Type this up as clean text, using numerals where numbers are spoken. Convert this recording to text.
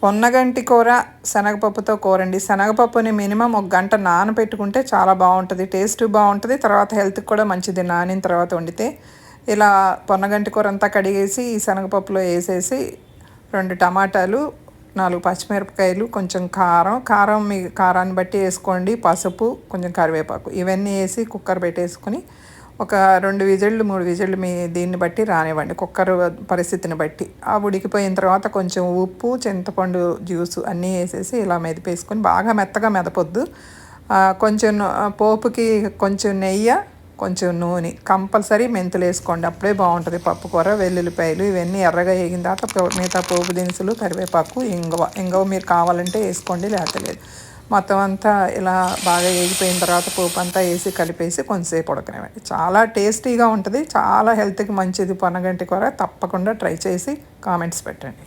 పొన్నగంటి కూర శనగపప్పుతో కూరండి. శనగపప్పుని మినిమం ఒక గంట నానబెట్టుకుంటే చాలా బాగుంటుంది, టేస్ట్ బాగుంటుంది, తర్వాత హెల్త్కి కూడా మంచిది నానిన తర్వాత వండితే. ఇలా పొన్నగంటి కూర అంతా కడిగేసి ఈ శనగపప్పులో వేసేసి 2 టమాటాలు, 4 పచ్చిమిరపకాయలు, కొంచెం కారం మీ కారాన్ని బట్టి వేసుకోండి, పసుపు, కొంచెం కరివేపాకు ఇవన్నీ వేసి కుక్కర్ పెట్టేసుకుని ఒక 2 విజిల్లు 3 విజిల్లు మీ దీన్ని బట్టి రానివ్వండి, కుక్కర్ పరిస్థితిని బట్టి. ఆ ఉడికిపోయిన తర్వాత కొంచెం ఉప్పు, చింతపండు జ్యూసు అన్నీ వేసేసి ఇలా మెదిపేసుకొని బాగా మెత్తగా మెదపొద్దు. కొంచెం పోపుకి కొంచెం నెయ్యి, కొంచెం నూనె, కంపల్సరీ మెంతులు వేసుకోండి, అప్పుడే బాగుంటుంది పప్పు కూర. వెల్లుల్లిపాయలు ఇవన్నీ ఎర్రగా వేగిన తర్వాత మిగతా పోపు దినుసులు, కరివేపాకు, ఇంగువ మీరు కావాలంటే వేసుకోండి, లేకపోతే లేదు. మొత్తం అంతా ఇలా బాగా వేగిపోయిన తర్వాత పోపు అంతా వేసి కలిపేసి కొంచెంసేపు ఉడకనివ్వండి. చాలా టేస్టీగా ఉంటుంది, చాలా హెల్త్కి మంచిది పొన్నగంటి కూర. తప్పకుండా ట్రై చేసి కామెంట్స్ పెట్టండి.